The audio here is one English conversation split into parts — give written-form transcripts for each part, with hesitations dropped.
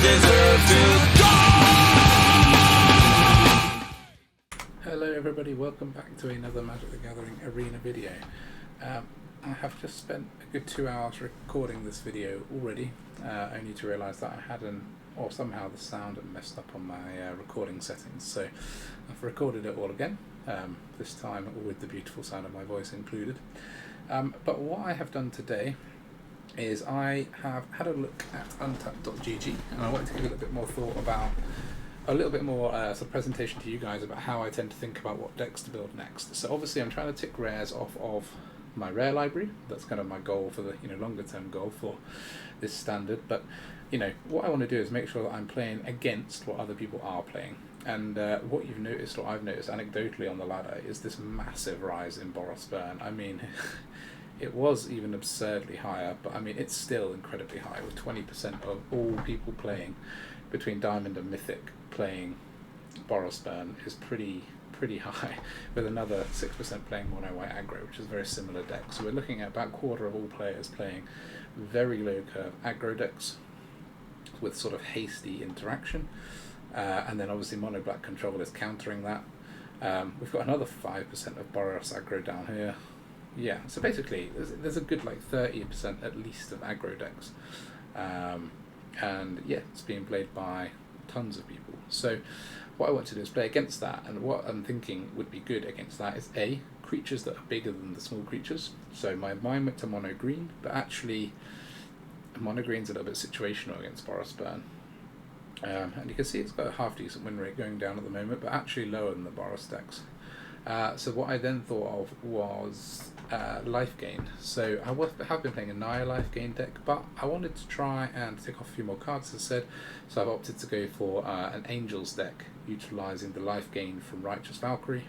deserve to Hello everybody, welcome back to another Magic the Gathering Arena video. I have just spent a good 2 hours recording this video already, only to realise that I hadn't, or somehow the sound had messed up on my recording settings, so I've recorded it all again, this time with the beautiful sound of my voice included. But what I have done today is I have had a look at untapped.gg, and I wanted to give it a bit more thought about a little bit more sort of presentation to you guys about how I tend to think about what decks to build next. So obviously I'm trying to tick rares off of my rare library. That's kind of my goal for the longer term goal for this standard. But what I want to do is make sure that I'm playing against what other people are playing. And what you've noticed, or I've noticed anecdotally on the ladder, is this massive rise in Boros burn. I mean, it was even absurdly higher, but I mean it's still incredibly high, with 20% of all people playing between Diamond and Mythic playing Boros burn is pretty high, with another 6% playing Mono White Aggro, which is a very similar deck. So we're looking at about a quarter of all players playing very low curve aggro decks with sort of hasty interaction, and then obviously Mono Black Control is countering that. We've got another 5% of Boros Aggro down here. Yeah, so basically there's a good like 30% at least of aggro decks, and yeah, it's being played by tons of people. So what I want to do is play against that, and what I'm thinking would be good against that is A, creatures that are bigger than the small creatures. So my mind went to mono green, but actually mono green's a little bit situational against Boros burn, and you can see it's got a half decent win rate going down at the moment, but actually lower than the Boros decks. So what I then thought of was life gain. So I have been playing a Naya life gain deck, but I wanted to try and take off a few more cards, as I said, so I've opted to go for an Angels deck, utilising the life gain from Righteous Valkyrie,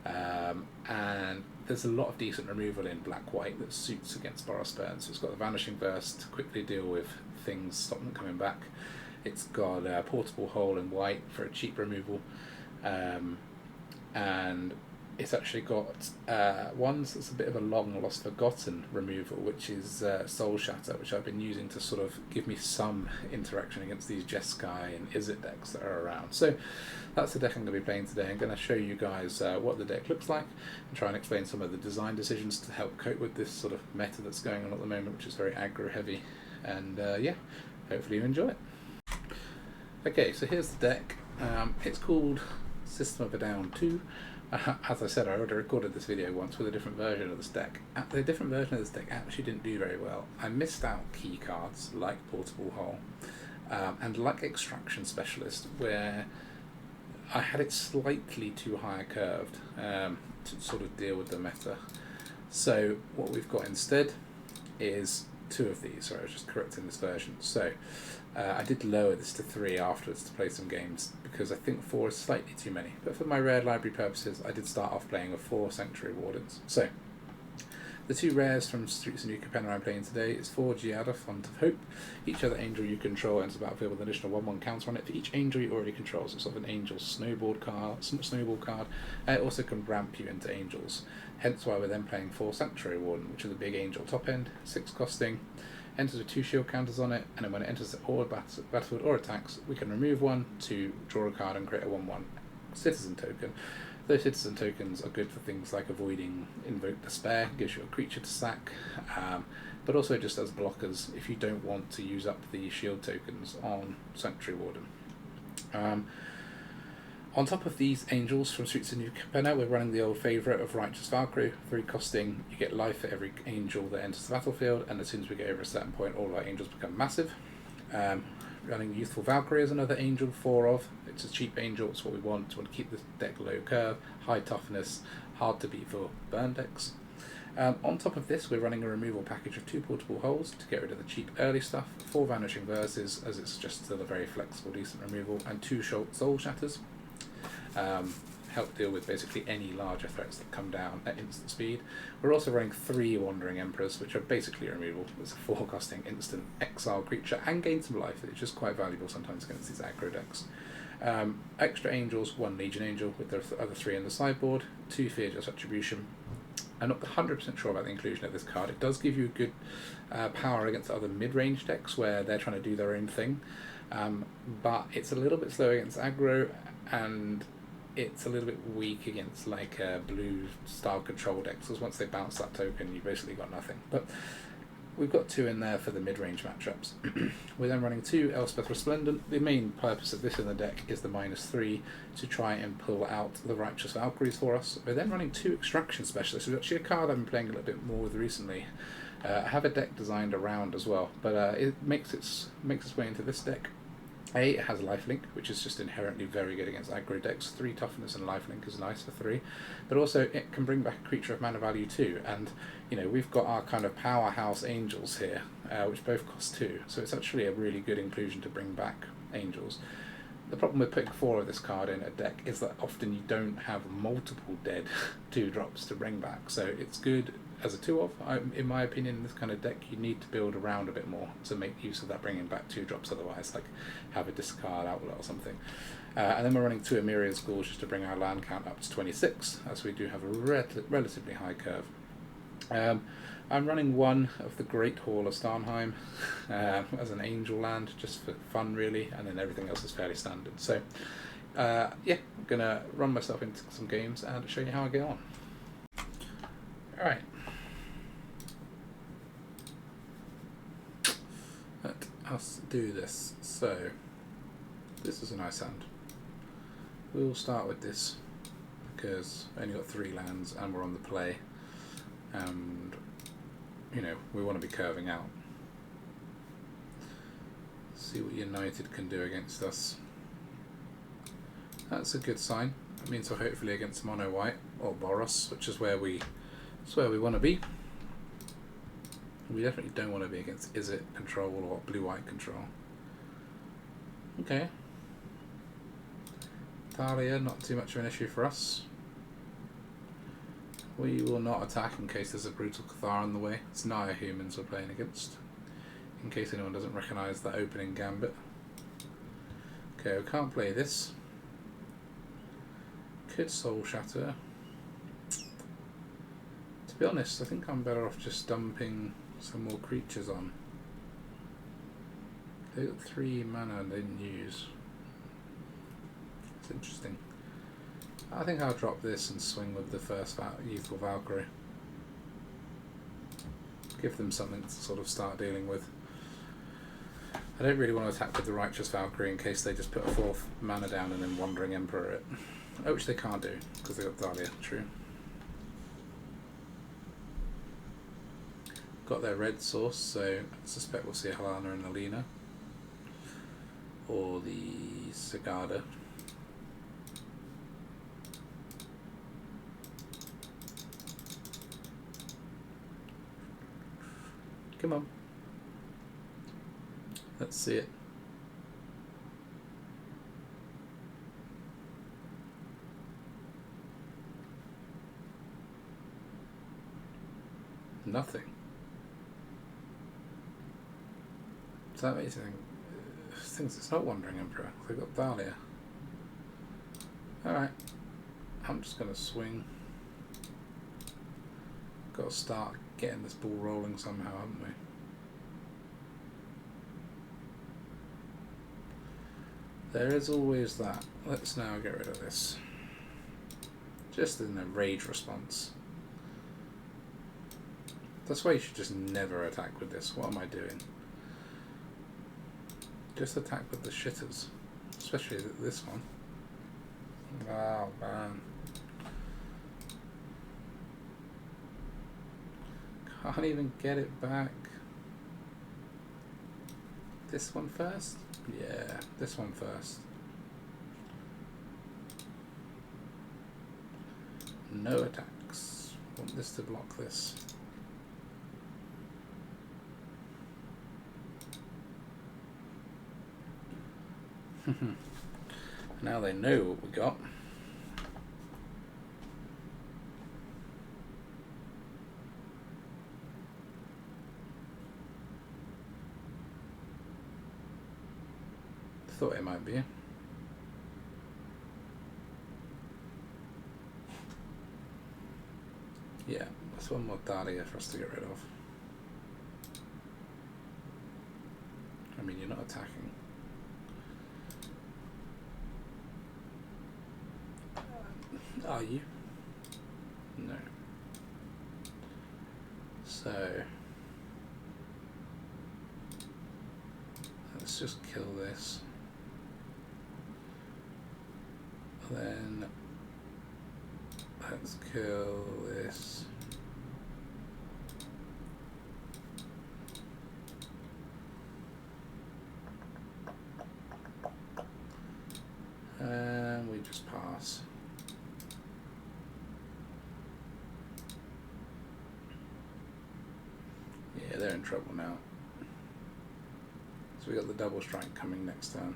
and there's a lot of decent removal in black-white that suits against Boros burn. So it's got the Vanishing Burst to quickly deal with things, stop them coming back. It's got a Portable Hole in white for a cheap removal, and it's actually got ones that's a bit of a long lost forgotten removal, which is Soul Shatter, which I've been using to sort of give me some interaction against these Jeskai and Izzet decks that are around. So that's the deck I'm going to be playing today. I'm going to show you guys what the deck looks like and try and explain some of the design decisions to help cope with this sort of meta that's going on at the moment, which is very aggro heavy, and yeah, hopefully you enjoy it. Okay, so here's the deck. It's called System of a Down 2. As I said, I already recorded this video once with a different version of this deck. The different version of this deck actually didn't do very well. I missed out key cards like Portable Hole and like Extraction Specialist, where I had it slightly too high curved to sort of deal with the meta. So what we've got instead is two of these. Sorry, I was just correcting this version. So I did lower this to 3 afterwards to play some games, because I think 4 is slightly too many. But for my rare library purposes, I did start off playing with 4 Sanctuary Wardens. So the 2 rares from Streets of New Capenna I'm playing today is 4 Giada, Font of Hope. Each other angel you control enters the battlefield with an additional 1/1 counter on it for each angel you already control. So it's sort of an angel snowball card. It also can ramp you into angels. Hence why we're then playing 4 Sanctuary Warden, which is a big angel top end, 6 costing, enters with 2 shield counters on it, and then when it enters the battlefield or attacks, we can remove 1 to draw a card and create a 1/1 citizen token. Those citizen tokens are good for things like avoiding Invoke Despair, gives you a creature to sack, but also just as blockers if you don't want to use up the shield tokens on Sanctuary Warden. On top of these angels from Streets of New Capenna, we're running the old favourite of Righteous Valkyrie. 3 costing, you get life for every angel that enters the battlefield, and as soon as we get over a certain point, all of our angels become massive. Running Youthful Valkyrie as another angel, 4 of. It's a cheap angel, it's what we want. We want to keep this deck low curve, high toughness, hard to beat for burn decks. On top of this, we're running a removal package of 2 Portable Holes to get rid of the cheap early stuff, 4 Vanishing Verses, as it's just still a very flexible, decent removal, and 2 Soul Shatters. Help deal with basically any larger threats that come down at instant speed. We're also running 3 Wandering Emperors, which are basically removal. It's a 4 costing instant exile creature and gain some life, which is quite valuable sometimes against these aggro decks. Extra angels, 1 Legion Angel with the other 3 in the sideboard, 2 Fear Just Retribution, I'm not 100% sure about the inclusion of this card. It does give you a good power against other mid-range decks where they're trying to do their own thing, but it's a little bit slow against aggro, and it's a little bit weak against like blue style control decks, because once they bounce that token, you've basically got nothing. But we've got 2 in there for the mid-range matchups. We're then running 2 Elspeth Resplendent. The main purpose of this in the deck is the -3 to try and pull out the Righteous Valkyries for us. We're then running 2 Extraction Specialists, which is actually a card I've been playing a little bit more with recently. I have a deck designed around as well, but it makes its way into this deck. It has lifelink, which is just inherently very good against aggro decks. 3 toughness and lifelink is nice for 3, but also it can bring back a creature of mana value too. And you know, we've got our kind of powerhouse angels here, which both cost 2, so it's actually a really good inclusion to bring back angels. The problem with putting 4 of this card in a deck is that often you don't have multiple dead 2-drops to bring back, so it's good as a 2-of. In my opinion, in this kind of deck, you need to build around a bit more to make use of that bringing back 2-drops, otherwise, like have a discard outlet or something. And then we're running 2 Emyrian Schools just to bring our land count up to 26, as we do have a relatively high curve. I'm running 1 of the Great Hall of Starnheim as an angel land, just for fun really, and then everything else is fairly standard. So yeah, I'm going to run myself into some games and show you how I get on. Alright. Let us do this. So, this is a nice hand. We'll start with this, because I only got 3 lands and we're on the play. And, you know, we want to be curving out. See what United can do against us. That's a good sign. That means we're hopefully against mono white or Boros, which is where we want to be. We definitely don't want to be against Izzet control or blue white control. Okay. Thalia, not too much of an issue for us. We will not attack in case there's a Brutal Cathar on the way. It's Naya Humans we're playing against, in case anyone doesn't recognise that opening gambit. Okay, we can't play this. Could Soul Shatter. To be honest, I think I'm better off just dumping some more creatures on. They got 3 mana and they didn't use. It's interesting. I think I'll drop this and swing with the first Youthful Valkyrie. Give them something to sort of start dealing with. I don't really want to attack with the Righteous Valkyrie in case they just put a 4th mana down and then Wandering Emperor it. Which they can't do, because they got Thalia, true. Got their red source, so I suspect we'll see a Halana and Alina. Or the Sagada. Come on. Let's see it. Nothing. Does that make you think it's not Wandering Emperor? They've got Thalia. Alright. I'm just going to swing. Got to start getting this ball rolling somehow, haven't we? There is always that. Let's now get rid of this. Just in a rage response. That's why you should just never attack with this. What am I doing? Just attack with the shitters. Especially this one. Oh man. Can't even get it back. This one first? Yeah, this one first. No attacks. Want this to block this. Now they know what we got. Thought it might be. Yeah, There's one more Dahlia for us to get rid of. I mean, you're not attacking. Are you? No. So let's just kill this. Then let's kill this. And we just pass. Yeah, they're in trouble now. So we got the double strike coming next turn.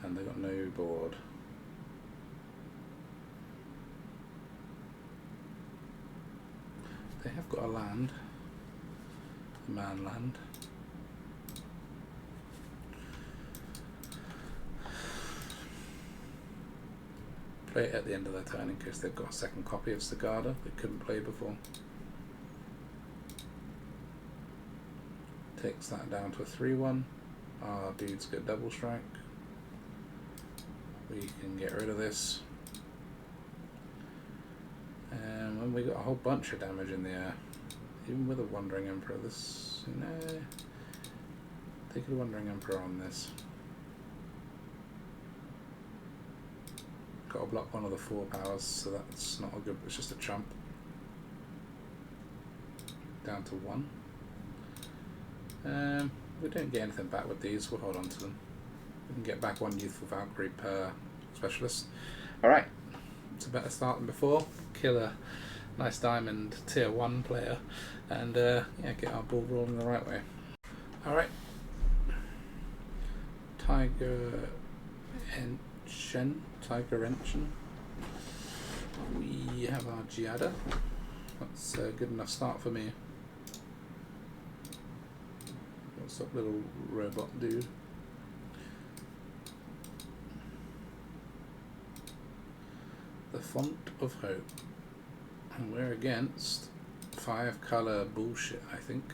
And they got no board. They have got a land. A man land. Play it at the end of their turn in case they've got a second copy of Sagada they couldn't play before. Takes that down to a 3-1. Our dude's got double strike. We can get rid of this. And when we got a whole bunch of damage in the air, even with a Wandering Emperor, this, no, take a Wandering Emperor on this. Got to block one of the 4 powers, so that's not a good, it's just a chump. Down to 1. We don't get anything back with these, we'll hold on to them. We can get back 1 Youthful Valkyrie per specialist. Alright, it's a better start than before. Kill a nice diamond tier 1 player and yeah, get our ball rolling the right way. Alright. Tiger Enchen. We have our Giada. That's a good enough start for me. What's up, little robot dude? The Font of Hope. And we're against 5 colour bullshit, I think.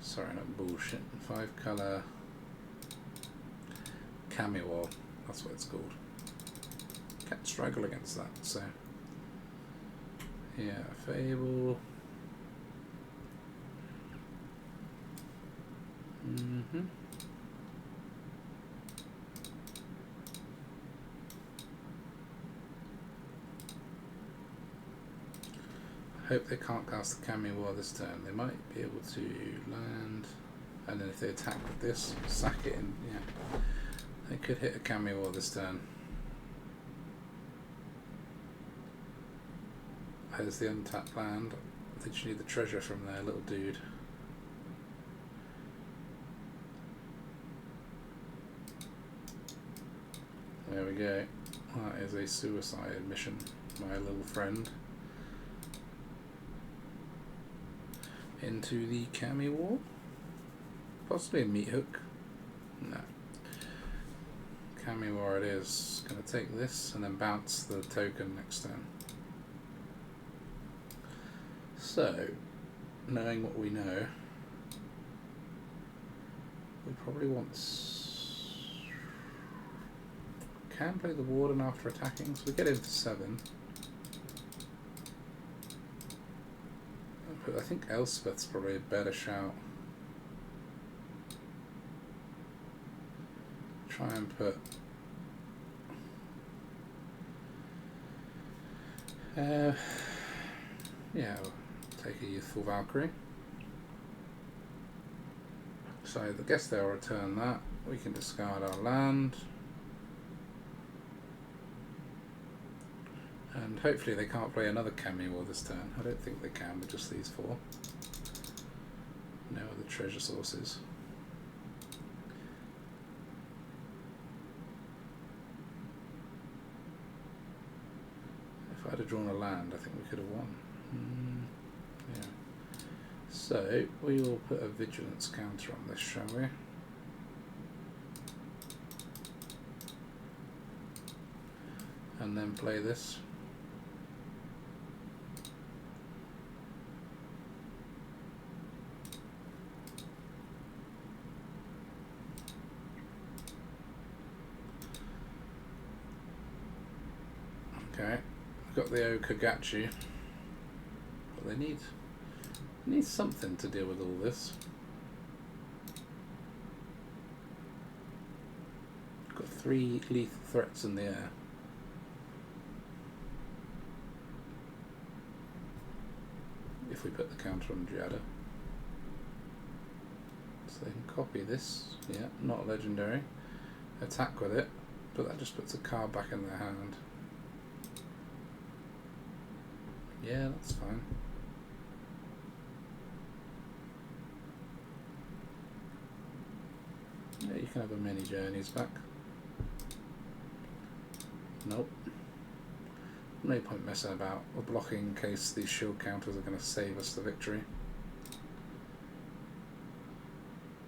Sorry, not bullshit. 5 colour Cameo. That's what it's called. Can't struggle against that, so. Yeah, Fable. I hope they can't cast the Cameo War this turn. They might be able to land, and then if they attack with this, sack it in. Yeah, they could hit a Cameo War this turn. There's the untapped land. They just need the treasure from their little dude. There we go. That is a suicide mission, my little friend. Into the Cameo War? Possibly a meat hook? No. Cameo War it is. Gonna take this and then bounce the token next turn. So, knowing what we know, we probably want... Can play the Warden after attacking, so we get into 7. But I think Elspeth's probably a better shout. Try and put... yeah, we'll take a Youthful Valkyrie. So I guess they'll return that. We can discard our land. And hopefully they can't play another Cameo this turn. I don't think they can with just these 4. No other treasure sources. If I'd have drawn a land, I think we could have won. Yeah. So we will put a vigilance counter on this, shall we? And then play this. Okay, we've got the Okagachi, but they need something to deal with all this. Got 3 lethal threats in the air. If we put the counter on Giada. So they can copy this. Yeah, not legendary. Attack with it, but that just puts a card back in their hand. Yeah, that's fine. Yeah, you can have a many journeys back. Nope. No point messing about or blocking in case these shield counters are going to save us the victory.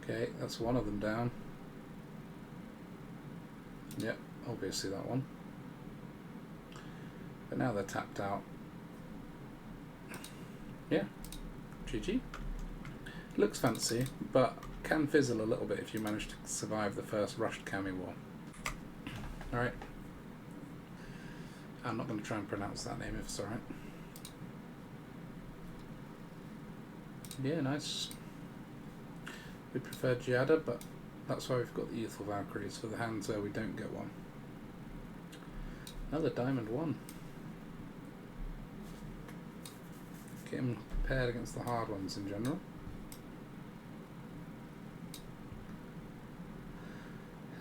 Okay, that's one of them down. Yep, obviously that one. But now they're tapped out. Yeah, GG. Looks fancy, but can fizzle a little bit if you manage to survive the first rushed Kami war. Alright. I'm not going to try and pronounce that name if it's alright. Yeah, nice. We prefer Giada, but that's why we've got the Youthful Valkyries for the hands where we don't get one. Another diamond 1. Get him paired against the hard ones in general.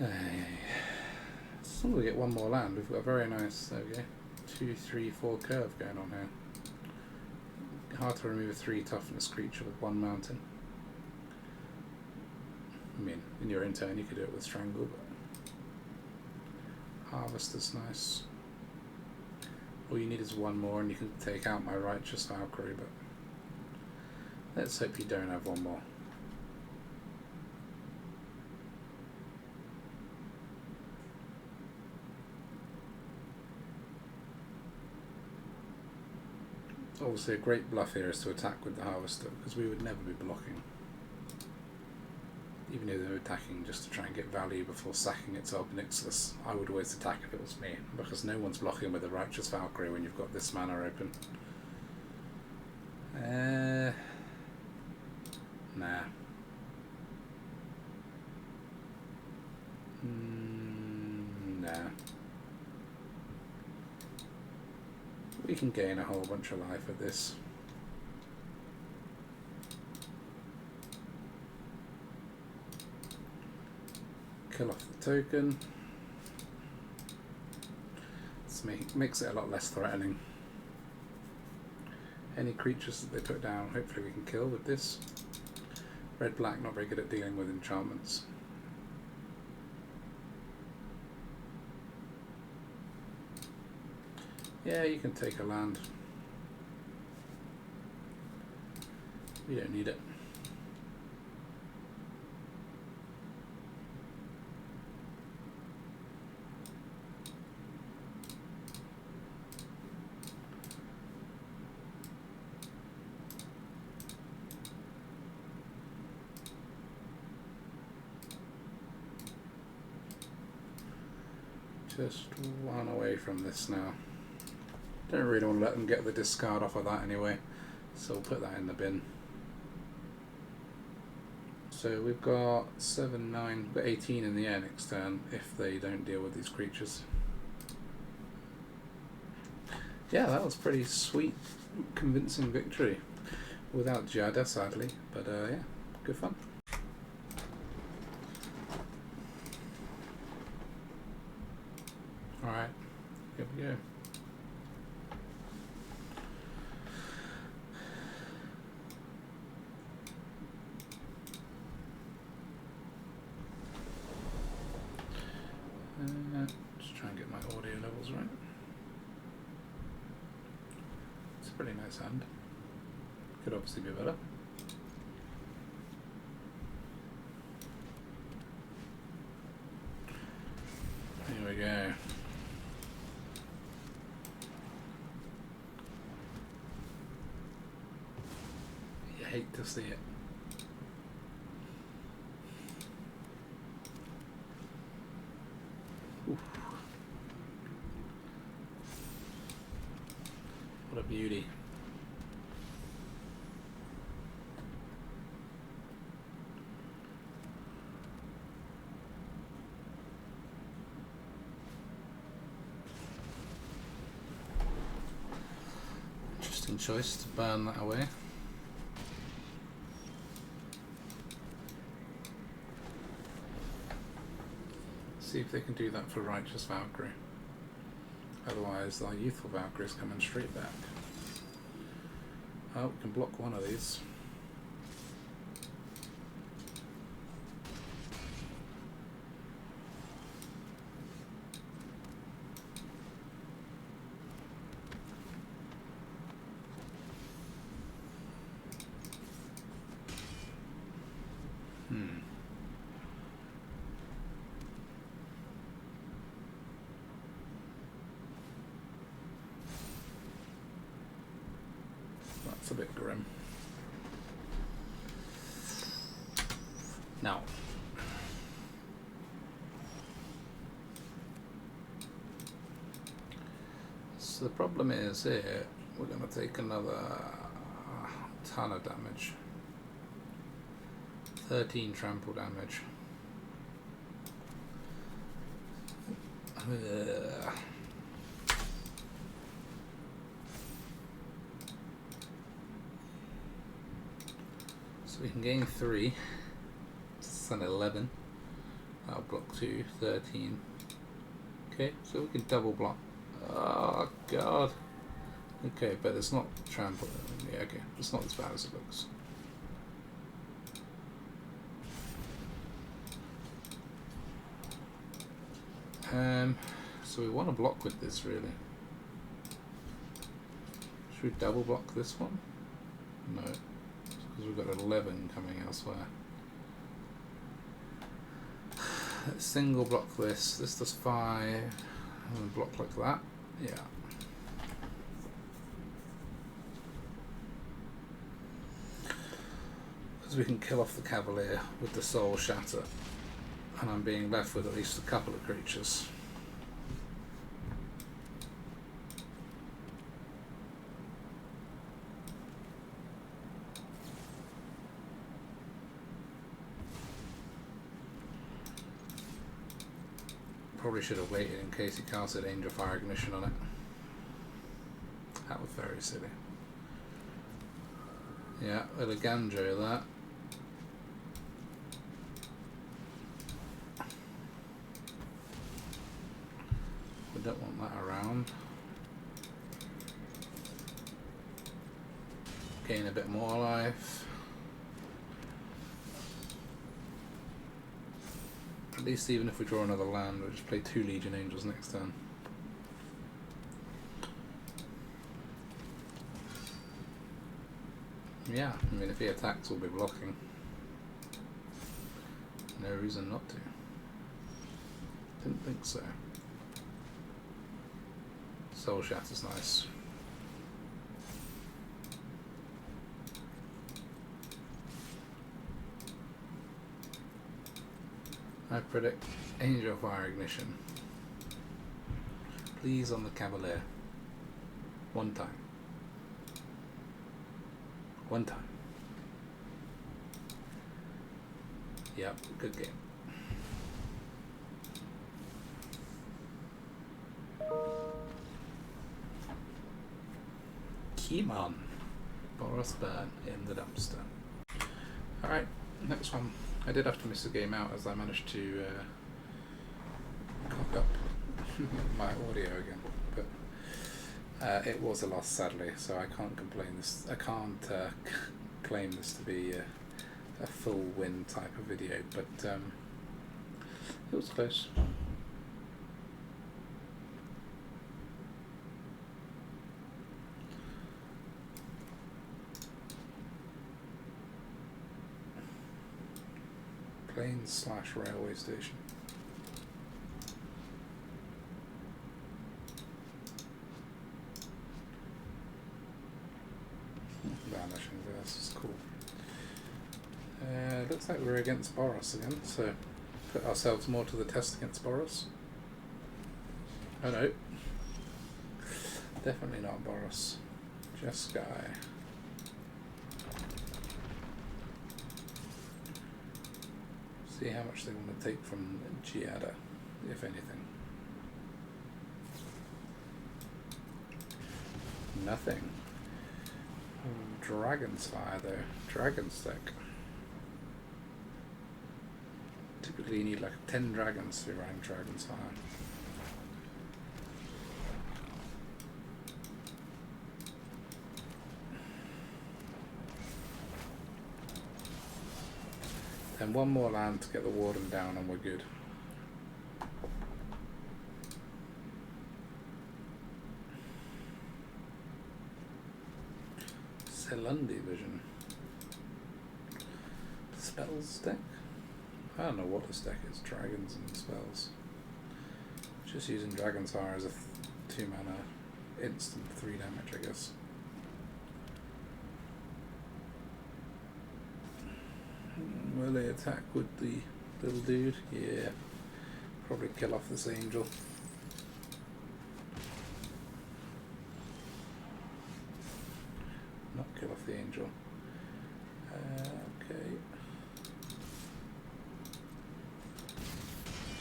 As long as we get one more land, we've got a very nice, there we go, 2, 3, 4 curve going on here. Hard to remove a 3 toughness creature with 1 mountain. I mean, in your own turn you could do it with Strangle, but Harvest is nice. All you need is 1 more and you can take out my Righteous Valkyrie, but let's hope you don't have 1 more. Obviously a great bluff here is to attack with the Harvester, because we would never be blocking. Even if they were attacking just to try and get value before sacking it to Obnixus, I would always attack if it was me, because no one's blocking with a Righteous Valkyrie when you've got this mana open. Nah. Nah. We can gain a whole bunch of life with this. Kill off the token. This makes it a lot less threatening. Any creatures that they put down, hopefully we can kill with this. Red-black, not very good at dealing with enchantments. Yeah, you can take a land. You don't need it. Just 1 away from this now. Don't really want to let them get the discard off of that anyway, so we'll put that in the bin. So we've got 7, 9, we've got 18 in the air next turn if they don't deal with these creatures. Yeah, that was pretty sweet, convincing victory. Without Giada, sadly, but yeah, good fun. Alright, here we go. Just try and get my audio levels right. It's a pretty nice hand. Could obviously be better. Here we go. You hate to see it. Beauty. Interesting choice to burn that away. See if they can do that for Righteous Valkyrie. Otherwise, our Youthful Valkyrie is coming straight back. Oh, we can block one of these. That's a bit grim. Now, so the problem is here, we're going to take another ton of damage. 13 trample damage. So we can gain 3. It's an 11. That'll block 2, 13. Okay, so we can double block. Oh god. Okay, but it's not trample. Yeah, okay, it's not as bad as it looks. So we want to block with this really. Should we double block this one? No, because we've got 11 coming elsewhere. Let's single block this. This does 5. And block like that. Yeah. Because we can kill off the Cavalier with the Soul Shatter. And I'm being left with at least a couple of creatures. Probably should have waited in case he casted Angel Fire Ignition on it. That was very silly. Yeah, with a Ganjo that. We don't want that around. Gain a bit more life. At least even if we draw another land, we'll just play 2 Legion Angels next turn. Yeah, I mean if he attacks we'll be blocking. No reason not to. Didn't think so. Soul Shatter's nice. I predict Angel Fire Ignition. Please on the Cavalier. One time. One time. Yep, good game. Come on. Boros burn in the dumpster. Alright, next one. I did have to miss a game out as I managed to cock up my audio again, but it was a loss sadly, so I can't complain. I can't claim this to be a full win type of video, but it was close. Plains/railway station. Vanishing Verse is cool. Looks like we're against Boros again, so put ourselves more to the test against Boros. Oh no. Definitely not Boros. Jeskai. See how much they want to take from Giada, if anything. Nothing. Dragon's Fire though. Dragon's deck. Typically you need like 10 dragons to run Dragon's Fire. And one more land to get the Warden down and we're good. Selundi Vision. Spells deck? I don't know what this deck is. Dragons and spells. Just using Dragon's Fire as a 2 mana instant 3 damage, I guess. Will they attack with the little dude? Yeah. Probably kill off this angel. Not kill off the angel. Okay.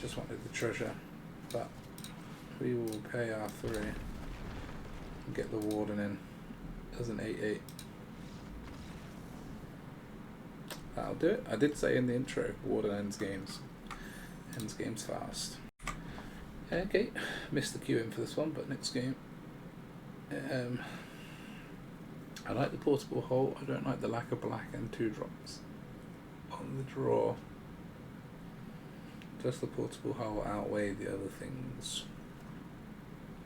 Just wanted the treasure, but we will pay our 3 and get the Warden in as an 8/8. That'll do it. I did say in the intro, Warden ends games. Ends games fast. Okay, missed the queue in for this one, but next game. I like the portable hole. I don't like the lack of black and 2-drops on the draw. Does the portable hull outweigh the other things?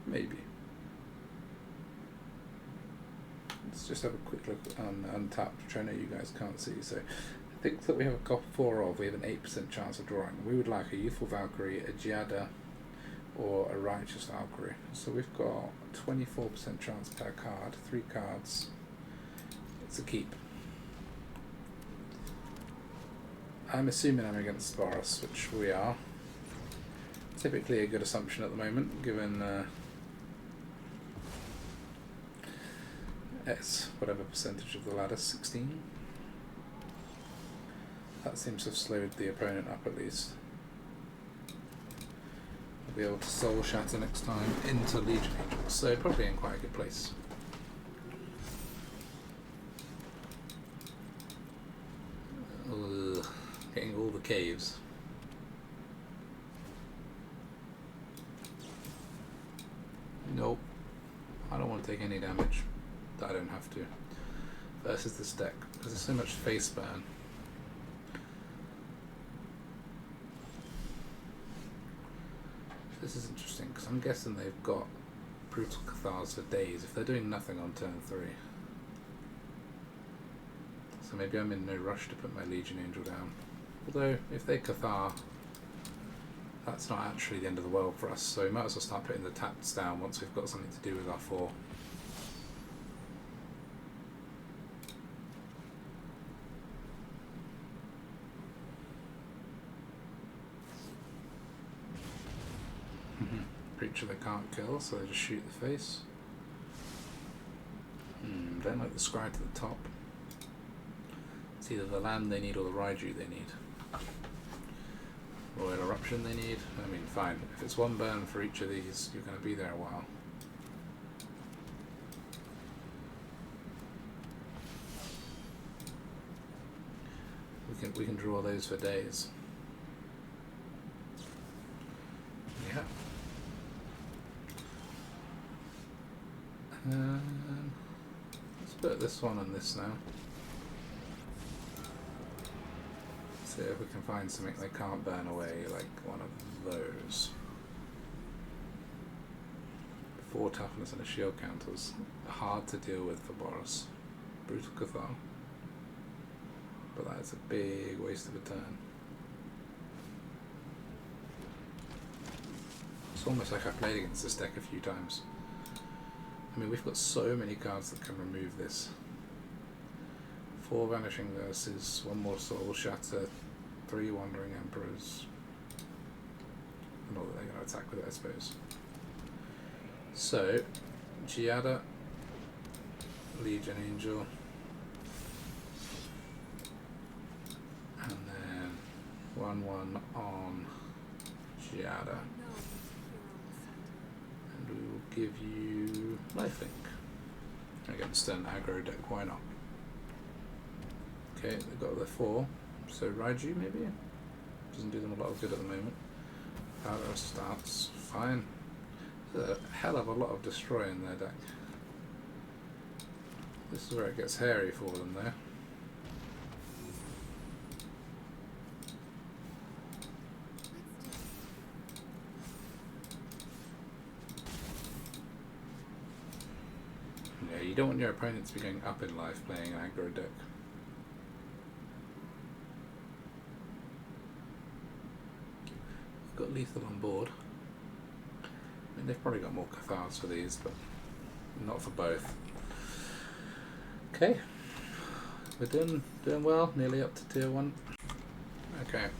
Maybe. Let's just have a quick look on Untapped, which I know you guys can't see. So I think that we have a copper 4 of, we have an 8% chance of drawing. We would like a Youthful Valkyrie, a Giada, or a Righteous Valkyrie. So we've got 24% chance per card, 3 cards. It's a keep. I'm assuming I'm against Boros, which we are. Typically a good assumption at the moment, given it's whatever percentage of the ladder, 16. That seems to have slowed the opponent up at least. We'll be able to Soul Shatter next time into Legion Angels, so probably in quite a good place. Ugh. Getting all the caves. Nope. I don't want to take any damage that I don't have to. Versus this deck, because there's so much face burn. This is interesting, because I'm guessing they've got Brutal Cathars for days, if they're doing nothing on turn 3. So maybe I'm in no rush to put my Legion Angel down. Although, if they Cathar, that's not actually the end of the world for us, so we might as well start putting the taps down once we've got something to do with our 4. Creature they can't kill, so they just shoot the face. Don't like the scry to the top. It's either the land they need or the Raiju they need. Royal Eruption they need. I mean, fine. If it's 1 burn for each of these, you're going to be there a while. We can draw those for days. Yeah. Let's put this one and this now. See if we can find something they can't burn away, like one of those. 4 toughness and a shield counters. Hard to deal with for Boros. Brutal Cathar. But that's a big waste of a turn. It's almost like I've played against this deck a few times. I mean, we've got so many cards that can remove this. 4 Vanishing Verses, 1 more Soul Shatter, 3 Wandering Emperors. Not that they're going to attack with it, I suppose. So, Giada, Legion Angel. And then 1/1 on Giada. And we will give you lifelink. Against an aggro deck, why not? Okay, they've got their 4. So Raiju maybe? Doesn't do them a lot of good at the moment. Power starts fine. There's a hell of a lot of destroy in their deck. This is where it gets hairy for them though. Yeah, you don't want your opponent to be going up in life playing an aggro deck. Got lethal on board. I mean, they've probably got more Cathars for these, but not for both. Okay, we're doing well, nearly up to tier 1. Okay,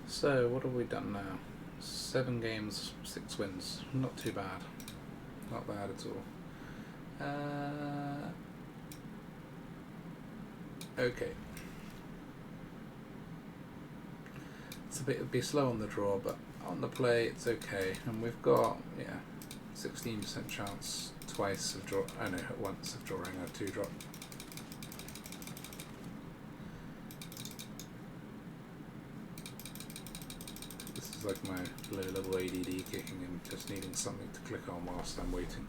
so what have we done now? 7 games, 6 wins. Not too bad. Not bad at all. Okay. It'll be slow on the draw, but on the play it's okay. And we've got 16% chance twice of draw. Oh no, once of drawing a 2-drop. This is like my low-level ADD kicking in, just needing something to click on whilst I'm waiting.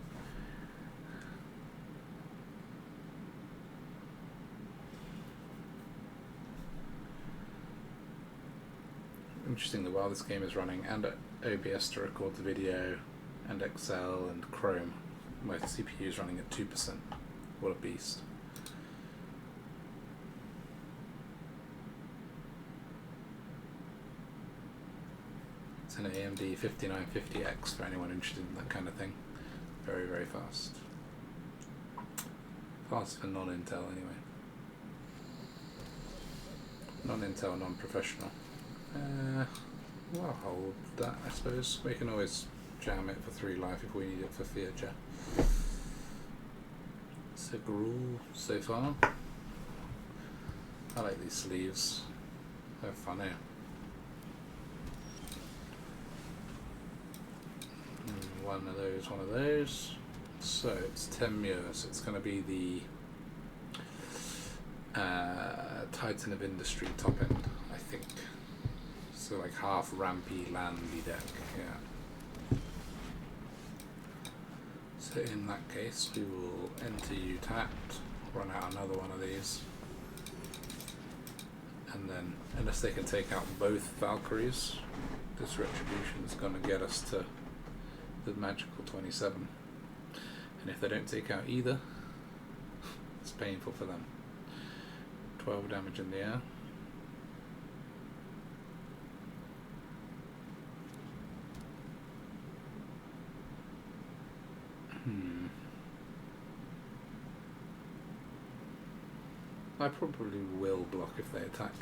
Interesting that while this game is running and OBS to record the video and Excel and Chrome, my CPU is running at 2%. What a beast. It's an AMD 5950X for anyone interested in that kind of thing. Very, very fast. Fast for non-Intel anyway. Non-Intel, non-professional. Well, I'll hold that, I suppose. We can always jam it for 3 life if we need it for future. So Gruul so far. I like these sleeves. They're fun here. One of those. So it's Temur, so it's going to be the Titan of Industry top end, I think. So like half rampy, landy deck, yeah. So in that case, we will enter you tapped, run out another one of these, and then, unless they can take out both Valkyries, this Retribution is going to get us to the magical 27. And if they don't take out either, it's painful for them. 12 damage in the air. I probably will block if they attack,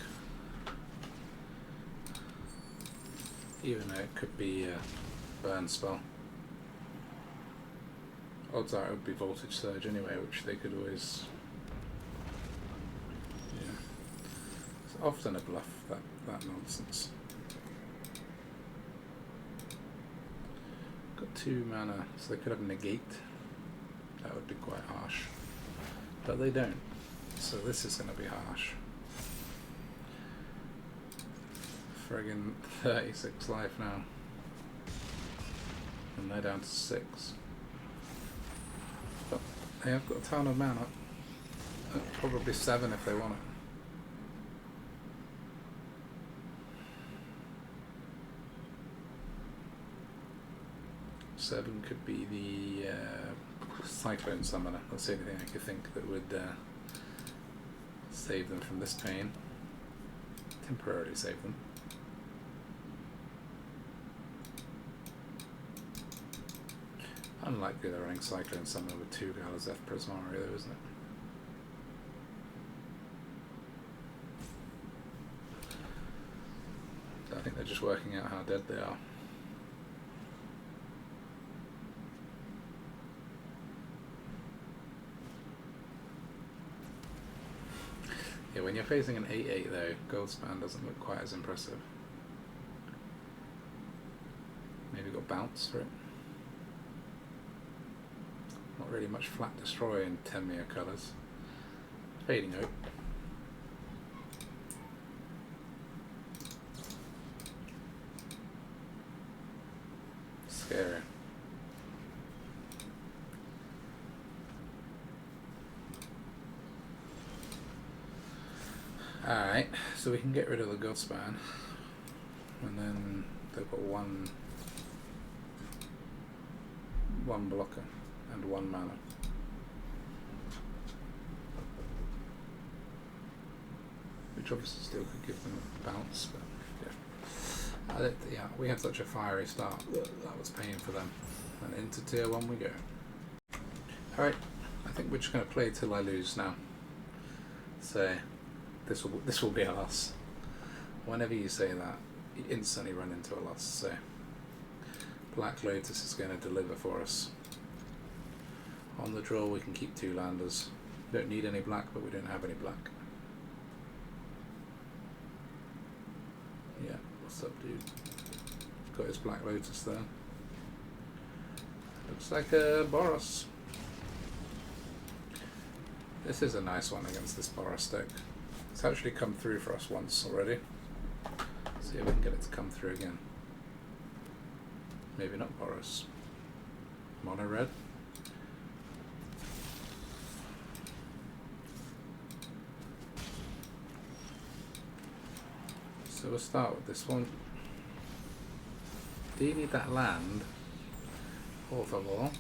even though it could be a burn spell. Odds are it would be Voltage Surge anyway, which they could always... Yeah. It's often a bluff, that nonsense. Got 2 mana, so they could have Negate. That would be quite harsh. But they don't. So this is going to be harsh. Friggin' 36 life now. And they're down to 6. But they have got a ton of mana. Probably 7 if they want it. Seven could be the Cyclone Summoner. That's the only thing I could think that would save them from this pain. Temporarily save them. Unlikely they're running Cyclone Summoner with 2 Galazeth Prismari though, isn't it? So I think they're just working out how dead they are. Yeah, when you're facing an 8/8 though, Goldspan doesn't look quite as impressive. Maybe got bounce for it. Not really much flat destroy in Temur colours. Fading Hope. Scary. Alright, so we can get rid of the Godspan, and then they've got one blocker and 1 mana. Which obviously still could give them a bounce, but yeah, we had such a fiery start that was paying for them. And into tier 1 we go. Alright, I think we're just going to play till I lose now. So this will be a loss. Whenever you say that, you instantly run into a loss. So Black Lotus is going to deliver for us. On the draw we can keep 2 landers. We don't need any black, but we don't have any black. Yeah, what's up, dude? Got his Black Lotus there. Looks like a Boros. This is a nice one against this Boros deck. It's actually come through for us once already. See if we can get it to come through again. Maybe not Boros. Mono red. So we'll start with this one. Do you need that land? Fourth of all.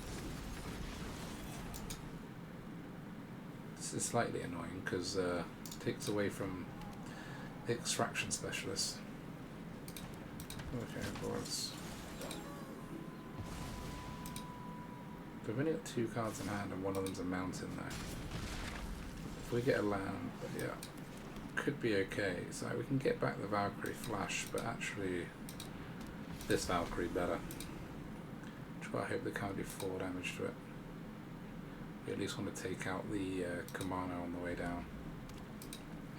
This is slightly annoying because it takes away from the extraction specialist. Okay, boards. We've only got 2 cards in hand and one of them's a mountain now. If we get a land, but yeah, could be okay. So we can get back the Valkyrie Flash, but actually this Valkyrie better. I hope they can't do 4 damage to it. We at least want to take out the Kamano on the way down.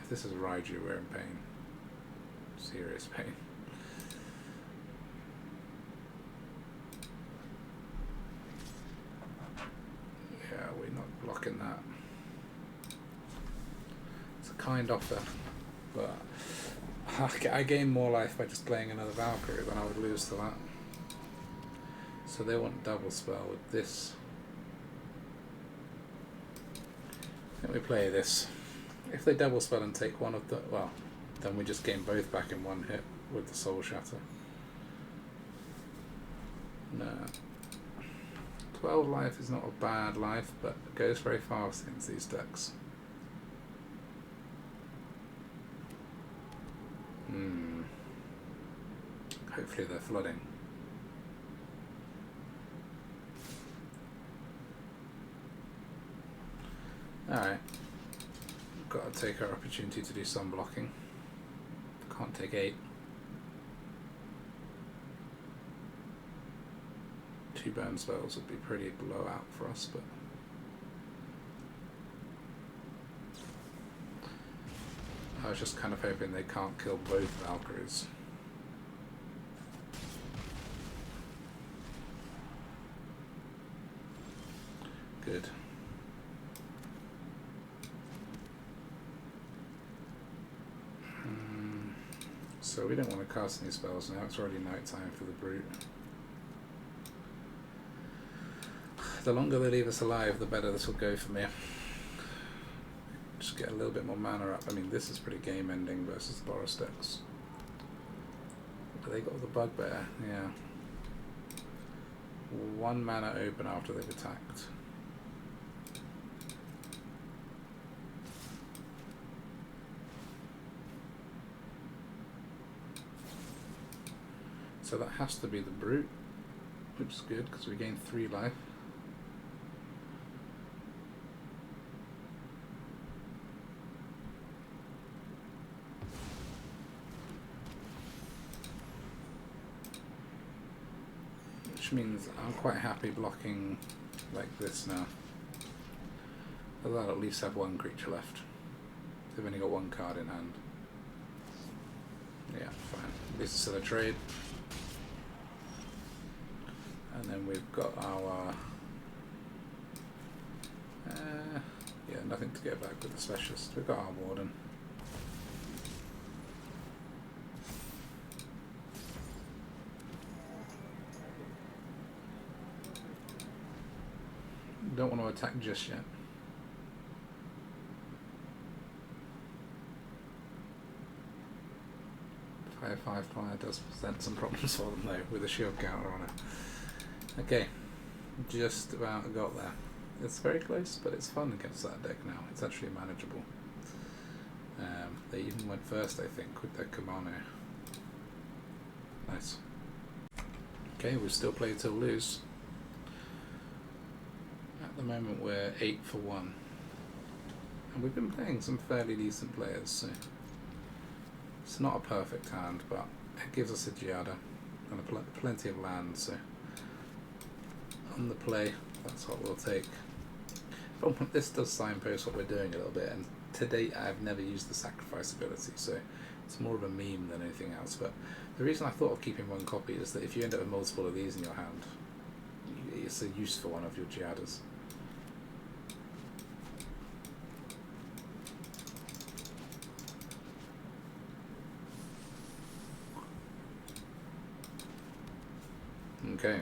If this is Raiju, we're in pain. Serious pain. Yeah, we're not blocking that. It's a kind offer, but I gain more life by just playing another Valkyrie than I would lose to that. So they want double spell with this. I think we play this. If they double spell and take one of the, well, then we just gain both back in 1 hit with the Soul Shatter. No. 12 life is not a bad life, but it goes very fast against these decks. Hopefully they're flooding. Alright. Got to take our opportunity to do some blocking. Can't take 8. 2 burn spells would be pretty blowout for us, but I was just kind of hoping they can't kill both Valkyries. Good. So we don't want to cast any spells now, it's already night time for the Brute. The longer they leave us alive, the better this will go for me. Just get a little bit more mana up. I mean, this is pretty game ending versus the Boros decks. But they got the Bugbear, yeah. 1 mana open after they've attacked. So that has to be the Brute, which is good because we gain 3 life. Which means I'm quite happy blocking like this now. Although I'll at least have 1 creature left. They've only got one card in hand. Yeah, fine. This is still a trade. And then we've got our... yeah, nothing to get back with the specialist. We've got our warden. Don't want to attack just yet. Fire 5 fire does present some problems for them though, with a shield counter on it. Okay, just about got there. It's very close, but it's fun against that deck now. It's actually manageable. They even went first, I think, with their Kamano. Nice. Okay, we still play till lose. At the moment we're 8 for 1. And we've been playing some fairly decent players, so it's not a perfect hand, but it gives us a Giada and plenty of land, so on the play, that's what we'll take. But this does signpost what we're doing a little bit, and to date I've never used the sacrifice ability, so it's more of a meme than anything else. But the reason I thought of keeping one copy is that if you end up with multiple of these in your hand, it's a useful one of your Giadas. Okay,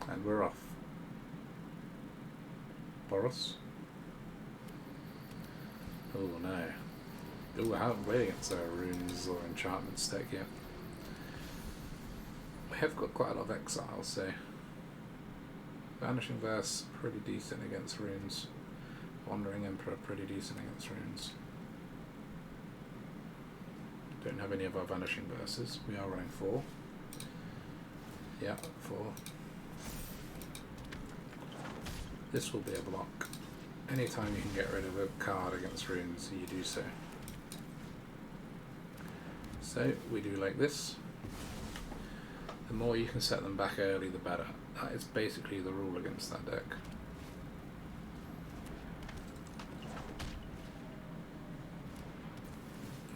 and we're off. Boros. Oh no. Oh, I haven't played against runes or enchantments deck yet. We have got quite a lot of exiles, so Vanishing Verse pretty decent against runes. Wandering Emperor pretty decent against runes. Don't have any of our Vanishing Verses. We are running 4. Yeah, 4. This will be a block. Anytime you can get rid of a card against runes, you do so. So we do like this. The more you can set them back early, the better. That is basically the rule against that deck.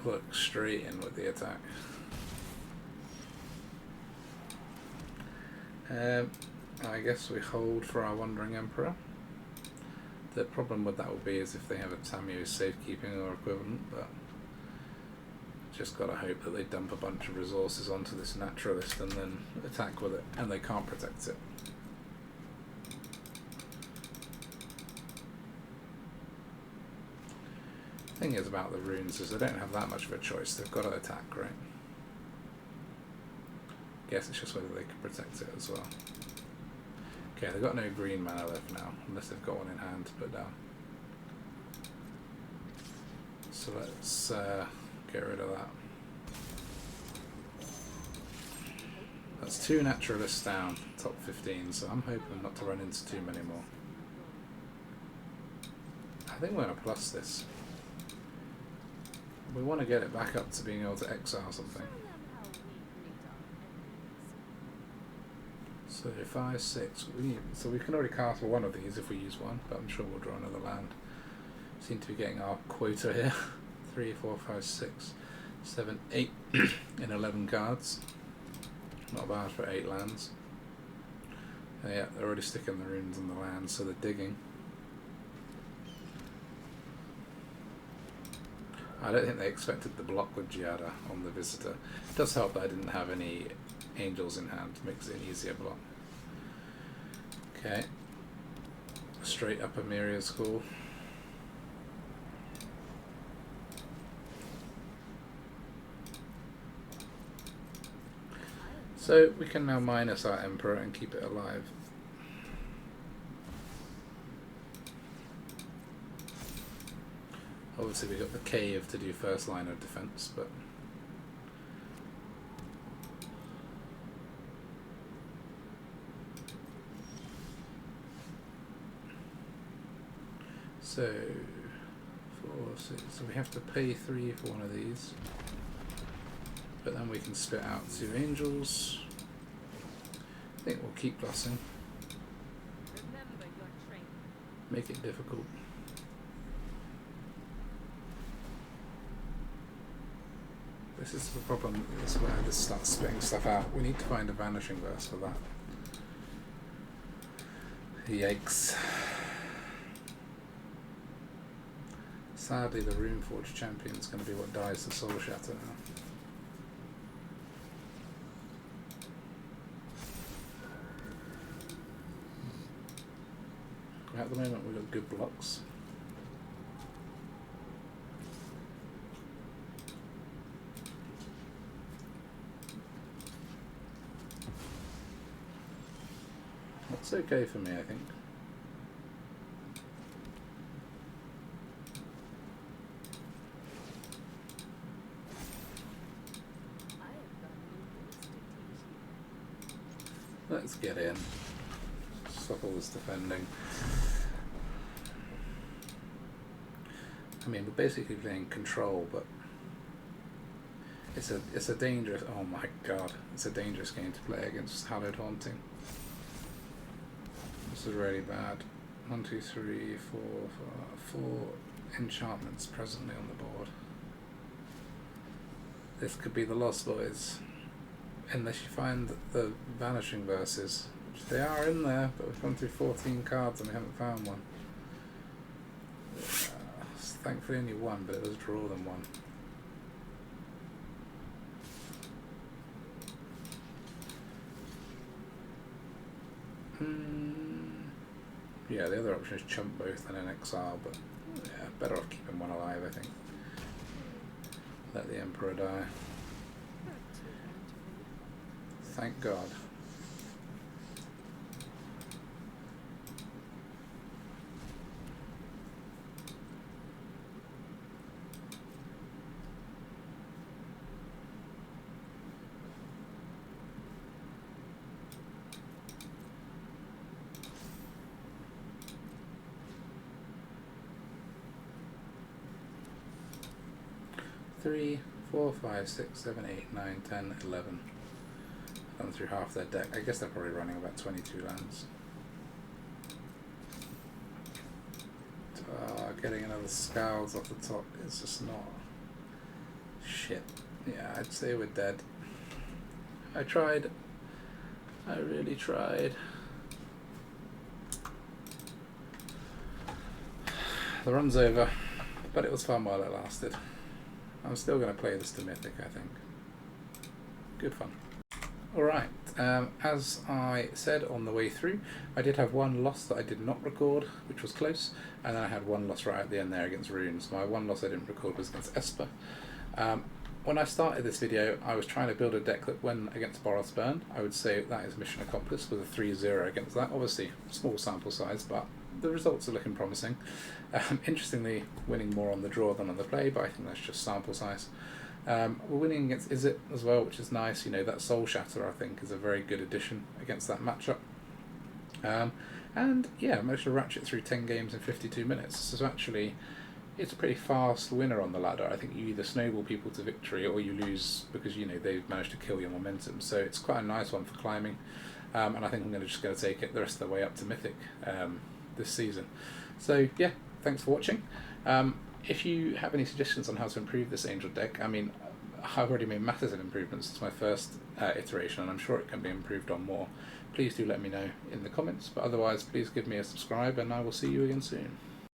Look straight in with the attack. I guess we hold for our Wandering Emperor. The problem with that will be is if they have a Tamio safekeeping or equivalent, but just gotta hope that they dump a bunch of resources onto this naturalist and then attack with it, and they can't protect it. The thing is about the runes is they don't have that much of a choice. They've got to attack, right? Guess it's just whether they can protect it as well. Okay, they've got no green mana left now, unless they've got one in hand to put down. So let's get rid of that. That's 2 naturalists down, top 15, so I'm hoping not to run into too many more. I think we're going to plus this. We want to get it back up to being able to exile something. So 5, 6, so we can already cast one of these if we use one, but I'm sure we'll draw another land. Seem to be getting our quota here. 3, 4, 5, 6, 7, 8 in 11 cards. Not bad for 8 lands. Yeah, they're already sticking the runes in the land, so they're digging. I don't think they expected the block with Giada on the visitor. It does help that I didn't have any angels in hand, makes it an easier block. Okay, straight up Amiria's cool. So we can now minus our Emperor and keep it alive. Obviously we got the cave to do first line of defense, but so 4, 6, so we have to pay 3 for one of these, but then we can spit out 2 angels. I think we'll keep plussing. Make it difficult. This is the problem. This is where this starts spitting stuff out. We need to find a vanishing verse for that. Yikes. Sadly, the Runeforge champion is going to be what dies the Soul Shatter now. At the moment, we've got good blocks. That's okay for me, I think. Let's get in. Stop all this defending. I mean, we're basically playing control, but it's a dangerous. Oh my god, it's a dangerous game to play against Hallowed Haunting. This is really bad. 1, 2, 3, 4, 4 enchantments presently on the board. This could be the Lost Boys. Unless you find the vanishing verses, which they are in there, but we've gone through 14 cards and we haven't found one. Thankfully only one, but it does draw them one. Yeah, the other option is chump both and an exile, but yeah, better off keeping one alive, I think. Let the Emperor die. Thank God. Three, 4, 5, 6, 7, 8, 9, 10, 11. Gone through half their deck. I guess they're probably running about 22 lands. Getting another Scowls off the top is just not... Shit. Yeah, I'd say we're dead. I tried. I really tried. The run's over, but it was fun while it lasted. I'm still going to play this to Mythic, I think. Good fun. Alright, as I said on the way through, I did have one loss that I did not record, which was close, and then I had one loss right at the end there against Runes. My one loss I didn't record was against Esper. When I started this video, I was trying to build a deck that went against Boros Burn. I would say that is mission accomplished with a 3-0 against that. Obviously, small sample size, but the results are looking promising. Interestingly, winning more on the draw than on the play, but I think that's just sample size. We're winning against Izzet as well, which is nice. You know, that Soul Shatter, I think, is a very good addition against that matchup. And yeah, I managed to ratchet through 10 games in 52 minutes. So actually, it's a pretty fast winner on the ladder. I think you either snowball people to victory or you lose because, you know, they've managed to kill your momentum. So it's quite a nice one for climbing. And I think I'm just going to take it the rest of the way up to Mythic this season. So yeah, thanks for watching. If you have any suggestions on how to improve this Angel deck, I mean, I've already made massive improvements. It's my first iteration and I'm sure it can be improved on more. Please do let me know in the comments, but otherwise please give me a subscribe and I will see you again soon.